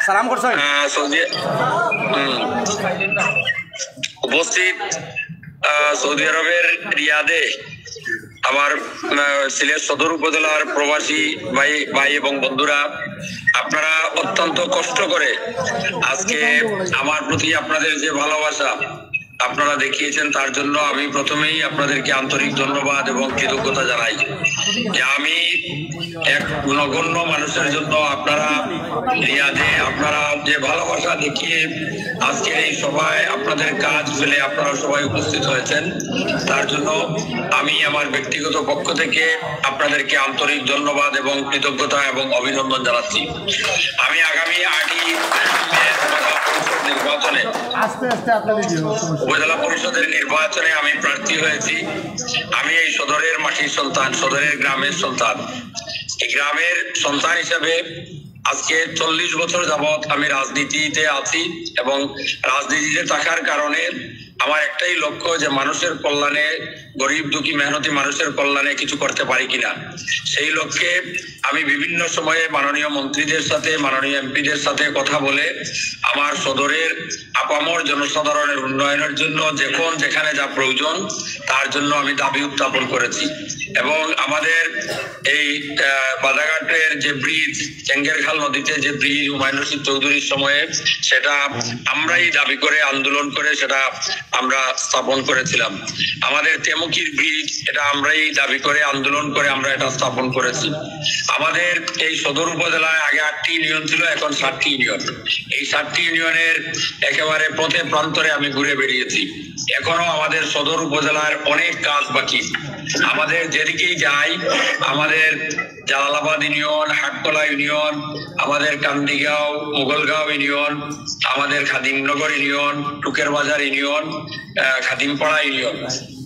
সালাম করছেন উপস্থিত সৌদি আরবের রিয়াদে আমার সিলেট সদর উপজেলার প্রবাসী ভাই এবং বন্ধুরা, আপনারা অত্যন্ত কষ্ট করে আজকে আমার প্রতি আপনাদের যে ভালোবাসা আপনারা দেখিয়েছেন, তার জন্য আমি প্রথমেই আপনাদেরকে আন্তরিক ধন্যবাদ এবং কৃতজ্ঞতা জানাই যে আমি এক নগণ্য মানুষের জন্য আপনারা রিয়াদে আপনারা যে ভালোবাসা দেখিয়ে আজকের এই সভায় আপনাদের কাজ ফেলে আপনারা সবাই উপস্থিত হয়েছেন, তার জন্য আমি আমার ব্যক্তিগত পক্ষ থেকে আপনাদেরকে আন্তরিক ধন্যবাদ এবং কৃতজ্ঞতা এবং অভিনন্দন জানাচ্ছি। আমি আগামী 8ই নির্বাচনে উপজেলা পরিষদের নির্বাচনে আমি প্রার্থী হয়েছি। আমি এই সদরের মাটির সন্তান, সদরের গ্রামের সন্তান। এই গ্রামের সন্তান হিসেবে আজকে 40 বছর যাবৎ আমি রাজনীতিতে আছি এবং রাজনীতিতে থাকার কারণে আমার একটাই লক্ষ্য যে মানুষের কল্যাণে, গরিব দুঃখী মেহনতি মানুষের কল্যাণে কিছু করতে পারি কিনা। সেই লক্ষ্যে আমি বিভিন্ন সময়ে মাননীয় মন্ত্রীদের সাথে, মাননীয় এমপিদের সাথে কথা বলে আমার সদরের আপামর জনসাধারণের উন্নয়নের জন্য যখন যেখানে যা প্রয়োজন তার জন্য আমি দাবি উত্থাপন করেছি। এবং আমাদের এই বাদাঘাটের যে ব্রিজ, চেঙ্গেরখাল নদীতে যে ব্রিজ হুমায়ুন রশিদ চৌধুরীর সময়ে, সেটা আমরাই দাবি করে আন্দোলন করে সেটা আমরা স্থাপন করেছিলাম। আমাদের তেমুকির ব্রিজ, এটা আমরাই দাবি করে আন্দোলন করে আমরা এটা স্থাপন করেছি। আমাদের এই সদর উপজেলায় আগে 8টি ইউনিয়ন ছিল, এখন 7টি ইউনিয়ন। এই 7টি ইউনিয়নের একেবারে পথে প্রান্তরে আমি ঘুরে বেরিয়েছি। এখনো আমাদের সদর উপজেলার অনেক কাজ বাকি। আমাদের যেদিকেই যাই, আমাদের জালালাবাদ ইউনিয়ন, হাটকলা ইউনিয়ন, আমাদের কান্দিগাঁও, মোগলগাঁও ইউনিয়ন, আমাদের খাদিমনগর ইউনিয়ন, টুকের বাজার ইউনিয়ন, খাদিমপাড়া ইউনিয়ন,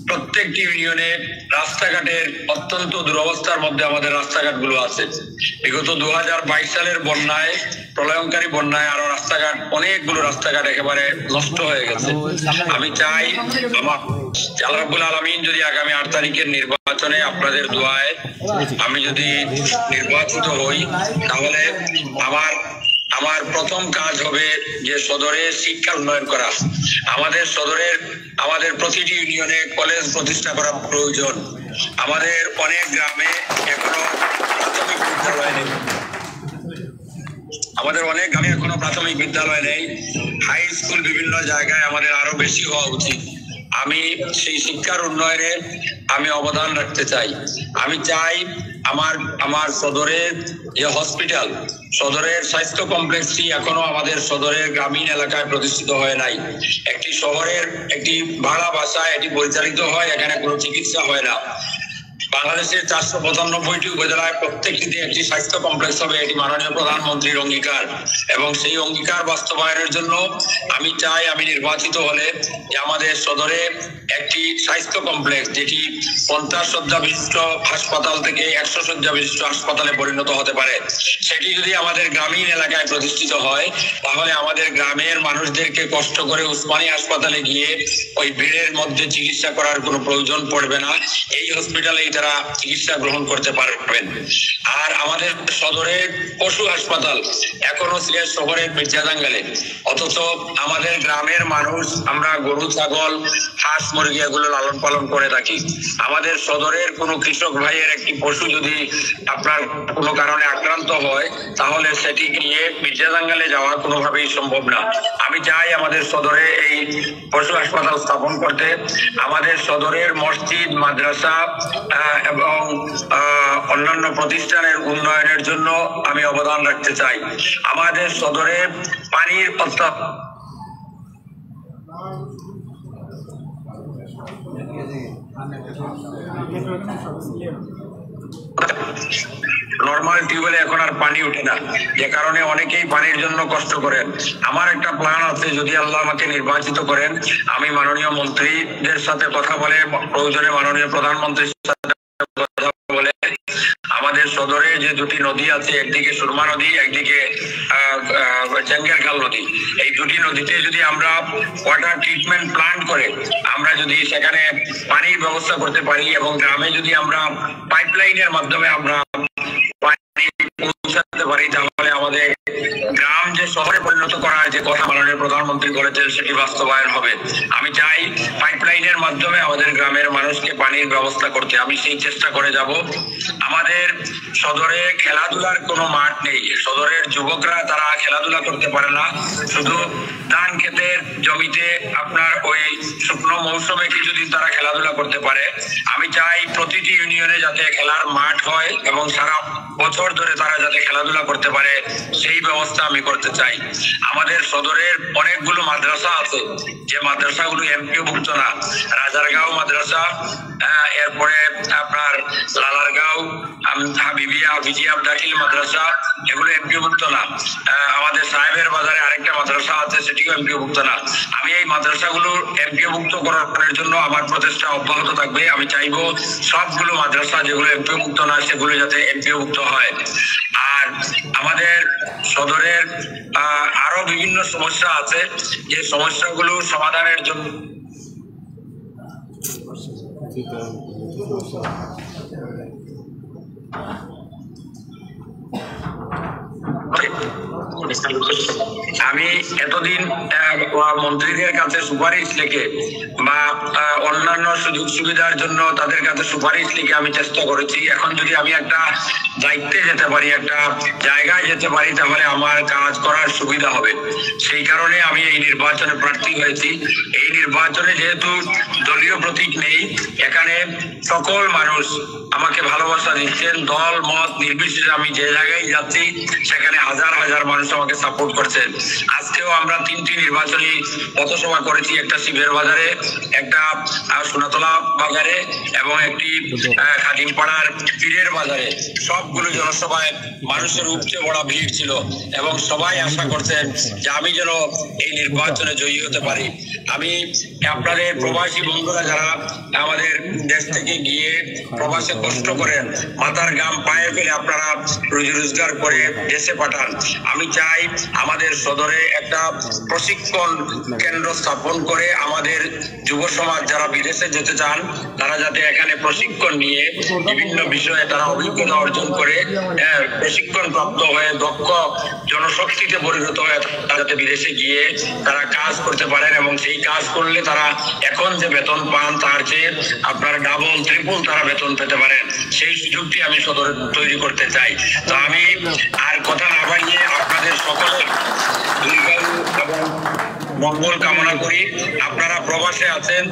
প্রত্যেকটি ইউনিয়নে রাস্তাঘাটের অত্যন্ত দুরবস্থার মধ্যে আমাদের রাস্তাঘাট গুলো আছে। বিগত 2022 সালের বন্যায়, প্রলয়ঙ্কারী বন্যায় আরো রাস্তাঘাট, অনেকগুলো রাস্তাঘাট একেবারে নষ্ট হয়ে গেছে। আমি চাই আমার আল্লাহ রাব্বুল আলামিন যদি আগামী 8 তারিখের নির্বাচনে আপনাদের দোয়ায় আমি যদি নির্বাচিত হই, তাহলে আমার প্রথম কাজ হবে যে সদরের শিক্ষা উন্নয়ন করা। আমাদের সদরের আমাদের প্রতিটি ইউনিয়নে কলেজ প্রতিষ্ঠা করা প্রয়োজন। আমাদের অনেক গ্রামে এখনো প্রাথমিক বিদ্যালয় নেই। আমাদের অনেক গ্রামে এখনো প্রাথমিক বিদ্যালয় নেই। হাই স্কুল বিভিন্ন জায়গায় আমাদের আরো বেশি হওয়া উচিত। আমি সেই শিক্ষার উন্নয়নে আমি অবদান রাখতে চাই। আমি চাই আমার সদরের যে হসপিটাল, সদরের স্বাস্থ্য কমপ্লেক্সটি এখনো আমাদের সদরের গ্রামীণ এলাকায় প্রতিষ্ঠিত হয় নাই। একটি শহরের একটি ভাড়া বাসায় এটি পরিচালিত হয়, এখানে কোনো চিকিৎসা হয় না। বাংলাদেশের 495টি উপজেলায় প্রত্যেকটিতে একটি স্বাস্থ্য কমপ্লেক্স হবে, এটি মাননীয় প্রধানমন্ত্রীর অঙ্গীকার। এবং সেই অঙ্গীকার বাস্তবায়নের জন্য আমি চাই আমি নির্বাচিত হলে যে আমাদের সদরে একটি স্বাস্থ্য কমপ্লেক্স, যেটি 50 শয্যা বিশিষ্ট হাসপাতাল থেকে 100 শয্যা বিশিষ্ট হাসপাতালে পরিণত হতে পারে, সেটি যদি আমাদের গ্রামীণ এলাকায় প্রতিষ্ঠিত হয়, তাহলে আমাদের গ্রামের মানুষদেরকে কষ্ট করে উসমানী হাসপাতালে গিয়ে ওই ভিড়ের মধ্যে চিকিৎসা করার কোনো প্রয়োজন পড়বে না। এই হসপিটালে তারা চিকিৎসা গ্রহণ করতে পারবেন। আর আমাদের সদরের পশু হাসপাতাল এখনো সিলেট শহরের মির্জাজাঙ্গালে, অথচ আমাদের গ্রামের মানুষ আমরা গরু, ছাগল, হাঁস, মুরগি এগুলো লালন পালন করে থাকি। আমাদের সদরের কোনো কৃষক ভাইয়ের একটি পশু যদি আপনার কোনো কারণে আক্রান্ত হয়, তাহলে সেটি নিয়ে মির্জাজাঙ্গালে যাওয়া কোনোভাবেই সম্ভব না। আমি চাই আমাদের সদরে এই পশু হাসপাতাল স্থাপন করতে। আমাদের সদরের মসজিদ, মাদ্রাসা এবং অন্যান্য প্রতিষ্ঠানের উন্নয়নের জন্য আমি অবদান রাখতে চাই। আমাদের সদরে পানির নর্মাল টিউবওয়েলে এখন আর পানি ওঠে না, যে কারণে অনেকেই পানির জন্য কষ্ট করেন। আমার একটা প্ল্যান আছে, যদি আল্লাহ আমাকে নির্বাচিত করেন, আমি মাননীয় মন্ত্রীদের সাথে কথা বলে, প্রয়োজনে মাননীয় প্রধানমন্ত্রীর সাথে কথা বলে, আমাদের সদরে যে দুটি নদী আছে, একদিকে সুরমা নদী, একদিকে চেঙ্গেরখাল নদী, এই দুটি নদীতে যদি আমরা ওয়াটার ট্রিটমেন্ট প্ল্যান্ট করে আমরা যদি সেখানে পানির ব্যবস্থা করতে পারি এবং গ্রামে যদি আমরা পাইপলাইনের মাধ্যমে আমরা পানি পৌঁছাতে উন্নত করার যে কথা মাননীয় প্রধানমন্ত্রী বলেছেন সেটি বাস্তবায়ন হবে। আমি চাই পাইপলাইনের মাধ্যমে আমাদের গ্রামের মানুষকে পানির ব্যবস্থা করতে, আমি সেই চেষ্টা করে যাব। আমাদের সদরে খেলাধুলার কোনো মাঠ নেই, সদরের যুবকরা তারা খেলাধুলা করতে পারে না, শুধু ধান ক্ষেতের জমিতে আপনার ওই শুকনো মৌসুমে কিছুদিন তারা খেলাধুলা করতে পারে। আমি চাই প্রতিটি ইউনিয়নে যাতে খেলার মাঠ হয় এবং সারা বছর ধরে তারা যাতে খেলাধুলা করতে পারে সেই ব্যবস্থা আমি করতে চাই। আমাদের সদরের অনেকগুলো মাদ্রাসা আছে যে মাদ্রাসাগুলো এমপিওভুক্ত না, রাজারগাঁও মাদ্রাসা, এরপরে আপনার লালারগাঁও হাবিবিয়া ভিজিয়াব দাখিল মাদ্রাসা, এগুলো এমপিওভুক্ত না। আমাদের সাহেবের বাজারে আরেকটা মাদ্রাসা আছে, সেটিও এমপিওভুক্ত না। আমি এই মাদ্রাসাগুলো এমপিওভুক্ত করার জন্য আমার প্রচেষ্টা অব্যাহত থাকবে। আমি চাইবো সবগুলো মাদ্রাসা যেগুলো এমপিওভুক্ত না সেগুলো যাতে এমপিওভুক্ত হয়। আর আমাদের সদরের আরো বিভিন্ন সমস্যা আছে, যে সমস্যাগুলো সমাধানের জন্য আমি এতদিন মন্ত্রীদের কাছে সুপারিশ লিখে বা অন্যান্য সুযোগ সুবিধার জন্য তাদের কাছে সুপারিশ লিখে আমি চেষ্টা করেছি। এখন যদি আমি একটা দায়িত্বে যেতে পারি, একটা জায়গায় যেতে পারি, তাহলে আমার কাজ করার সুবিধা হবে। সেই কারণে আমি এই নির্বাচনে প্রার্থী হয়েছি। এই নির্বাচনে যেহেতু দলীয় প্রতীক নেই, এখানে সকল মানুষ আমাকে ভালোবাসা দিচ্ছেন, দল মত নির্বিশেষে আমি যে জায়গায় যাচ্ছি সেখানে হাজার হাজার মানুষ আমাকে সাপোর্ট করছেন। আজকেও আমরা 3টি নির্বাচনী পথসভা করেছি, একটা শিবের বাজারে, একটা সোনাতলা বাজারে এবং একটি খাদিমপাড়ার পীরের বাজারে। সবগুলো জনসভায় মানুষের উপচে পড়া ভিড় ছিল এবং সবাই আশা করছেন যে আমি যেন এই নির্বাচনে জয়ী হতে পারি। আমি আপনাদের প্রবাসী বন্ধুরা যারা আমাদের দেশ থেকে গিয়ে প্রবাসে কষ্ট করেন, মাথার ঘাম পায়ে ফেলে আপনারা রুজি রোজগার করে দেশে পাঠান, আমি চাই আমাদের সদরে একটা প্রশিক্ষণ কেন্দ্র স্থাপন করে আমাদের যুব সমাজ যারা বিদেশে যেতে চান তারা যাতে এখানে প্রশিক্ষণ নিয়ে বিভিন্ন বিষয়ে তারা অভিজ্ঞতা অর্জন করে প্রশিক্ষণ প্রাপ্ত হয়ে দক্ষ জনশক্তিতে পরিণত হয়ে যাতে বিদেশে গিয়ে তারা কাজ করতে পারেন এবং সেই কাজ করলে তারা এখন যে বেতন পান তার চেয়ে আপনার ডাবল ট্রিপল তারা বেতন পেতে পারেন। সেই সুযোগটি আমি সদরে তৈরি করতে চাই। তো আমি আর কথা না বাড়িয়ে আপনাদের সকলের দীর্ঘায়ু এবং মঙ্গল কামনা করি। আপনারা প্রবাসে আছেন,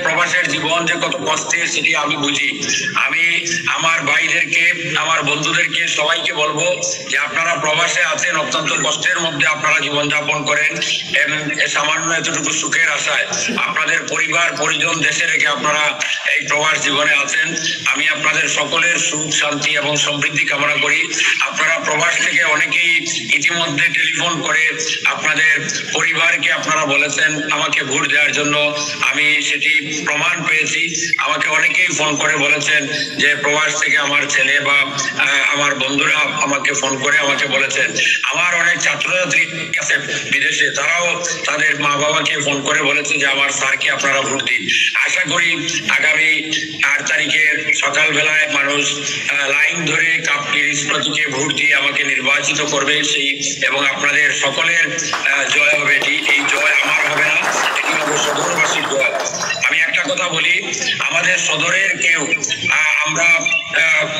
প্রবাসের জীবন যে কত কষ্টের সেটি আমি বুঝি। আমি আমার ভাইদেরকে, আমার বন্ধুদেরকে সবাইকে বলবো যে আপনারা প্রবাসে আছেন, অত্যন্ত কষ্টের মধ্যে আপনারা জীবনযাপন করেন, সামান্য এতটুকু সুখের আশায় আপনাদের পরিবার পরিজন দেশে রেখে আপনারা এই প্রবাস জীবনে আছেন। আমি আপনাদের সকলের সুখ শান্তি এবং সমৃদ্ধি কামনা করি। আপনারা প্রবাস থেকে অনেকেই ইতিমধ্যে টেলিফোন করে আপনাদের পরিবারকে আপনারা বলেছেন আমাকে ভোট দেওয়ার জন্য, আমি সেটি প্রমাণ পেয়েছি। আমাকে অনেকেই ফোন করে বলেছেন যে প্রবাস থেকে আমার ছেলে বা আমার বন্ধুরা আমাকে ফোন করে আমাকে বলেছেন। আমার অনেক ছাত্রছাত্রী আছে বিদেশে, তারাও তাদের মা বাবাকে ফোন করে বলেছে যে আমার স্যারকে আপনারা ভোট দিন। আশা করি আগামী 8 তারিখের সকালবেলায় মানুষ লাইন ধরে কাপড়ির প্রতীকে ভোট দিয়ে আমাকে নির্বাচিত করবে সেই, এবং আপনাদের সকলের জয় হবে। এই জয় আমার হবে না, এটি হবে সদরবাসীর জয়। আমি একটা কথা বলি, আমাদের সদরের কেউ আমরা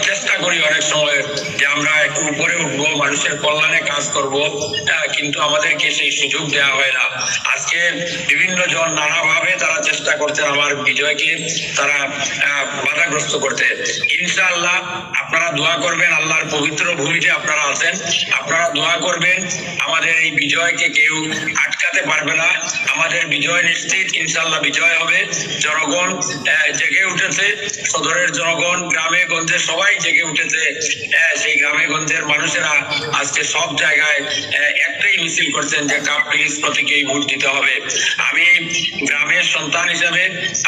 চেষ্টা করি অনেক সময় যে আমরা একটু উপরে উঠবো, মানুষের কল্যাণে কাজ করব, কিন্তু আমাদেরকে সেই সুযোগ দেওয়া হয় না। আজকে বিভিন্ন জন নানাভাবে তারা চেষ্টা করছেন আমার বিজয়কে তারা বাধাগ্রস্ত করতে। ইনশাআল্লাহ আপনারা দোয়া করবেন, আল্লাহর পবিত্র ভূমিতে আপনারা আছেন, আপনারা দোয়া করবেন, আমাদের এই বিজয়কে কেউ আটকাতে পারবে না। আমাদের বিজয় নিশ্চিত, ইনশাআল্লাহ বিজয় হবে। জনগণ জেগে উঠেছে, সদরের জনগণ গ্রামে গঞ্জে সবাই জেগে উঠেছে। সেই গ্রামে গঞ্জের মানুষেরা আজকে সব জায়গায় একটাই মিছিল করছেন যে কাপড়ির প্রতীকেই ভোট দিতে হবে। আমি গ্রামের সন্তান হিসেবে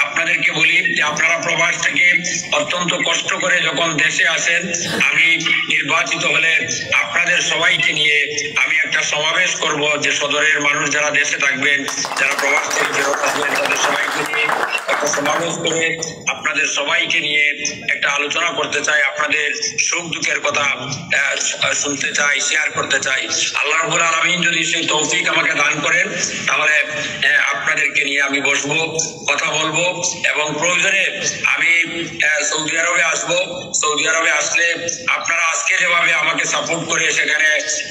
আপনাদেরকে বলি যে আপনারা প্রবাস থেকে অত্যন্ত কষ্ট করে যখন দেশে আসেন, আমি নির্বাচিত হলে আপনাদের সবাইকে নিয়ে আমি একটা সমাবেশ করব যে সদরের মানুষ যারা দেশে থাকবেন, যারা প্রবাস থেকে ফেরত আসবেন, তাদের সবাইকে নিয়ে একটা সমাবেশ করে আপনাদের সবাইকে নিয়ে একটা আলোচনা করতে চাই, আপনাদের সুখ দুঃখের কথা শুনতে চাই, শেয়ার করতে চাই। আল্লাহ রাব্বুল আলামিন যদি সেই তৌফিক আমাকে দান করেন, তাহলে আপনাদেরকে নিয়ে আমি বসবো, কথা বলবো, এবং প্রয়োজনে আমি সৌদি আরবে আসবো। সৌদি আরবে আসলে আপনারা আজকে যেভাবে আমাকে সাপোর্ট করে সেখানে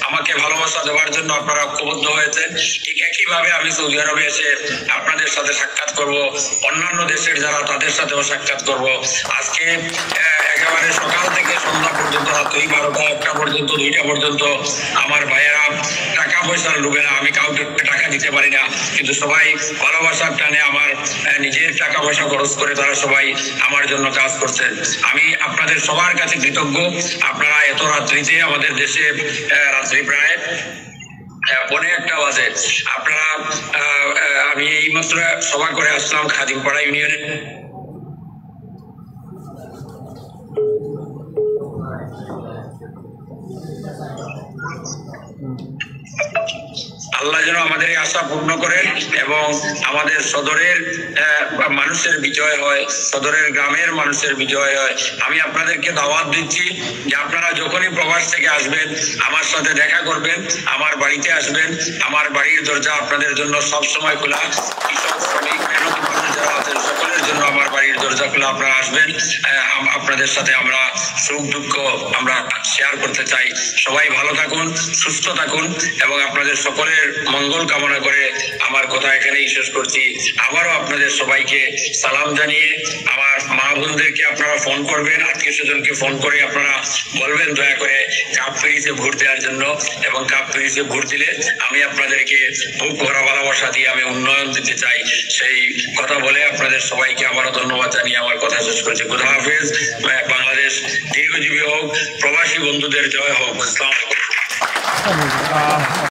আমাকে ভালোবাসা দেওয়ার জন্য আপনারা ঐক্যবদ্ধ হয়েছেন, ঠিক একইভাবে আমি সৌদি আরবে এসে আপনাদের সাথে সাক্ষাৎ করব, অন্যান্য দেশের যারা তাদের সাথেও সাক্ষাৎ করব। আজকে একেবারে সকাল থেকে সন্ধ্যা পর্যন্ত, রাত্রি 12টা 1টা পর্যন্ত, 2টা পর্যন্ত আমার ভাইয়েরা টাকা পয়সার লোভে না, আমি কাউকে টাকা দিতে পারি না, কিন্তু সবাই ভালোবাসার টানে আমার নিজের টাকা পয়সা খরচ করে তারা সবাই আমার জন্য কাজ করছেন। আমি আপনাদের সবার কাছে কৃতজ্ঞ। আপনারা এত রাত্রিতে আমাদের দেশে রাত্রি প্রায় 1:30 বাজে, আপনারা আমি এইমাত্র সভা করে আসলাম খাদিমপাড়া ইউনিয়নে। আল্লাহ যেন আমাদের এই আশা পূর্ণ করেন এবং আমাদের সদরের মানুষের বিজয় হয়, সদরের গ্রামের মানুষের বিজয় হয়। আমি আপনাদেরকে দাওয়াত দিচ্ছি যে আপনারা যখনই প্রবাস থেকে আসবেন আমার সাথে দেখা করবেন, আমার বাড়িতে আসবেন। আমার বাড়ির দরজা আপনাদের জন্য সব সময় খোলা। কৃষক, শ্রমিক, মেহনতি মানুষ যারা আছেন সকলের জন্য আমার বাড়ির দরজা খোলা। আপনারা আসবেন, আপনাদের সাথে আমরা সুখ দুঃখ আমরা শেয়ার করতে চাই। সবাই ভালো থাকুন, সুস্থ থাকুন এবং আপনাদের সকলের মঙ্গল কামনা করে আমার কথা এখানেই শেষ করছি। আবারও আপনাদের সবাইকে সালাম জানিয়ে আমার মা বোনদেরকে আপনারা ফোন করবেন, আত্মীয় স্বজনকে ফোন করে আপনারা বলবেন দয়া করে কাপ ফ্রিজে ভোট দেওয়ার জন্য, এবং কাপ ফ্রিজে ভোট দিলে আমি আপনাদেরকে বুক ভরা ভালোবাসা দিয়ে আমি উন্নয়ন দিতে চাই। সেই কথা বলে আপনাদের সবাইকে আবারও ধন্যবাদ জানিয়ে আমার কথা শেষ করছি। খুদা হাফেজ। বাংলাদেশ দীর্ঘজীবী হোক, প্রবাসী বন্ধুদের জয় হোক। আসসালামু আলাইকুম।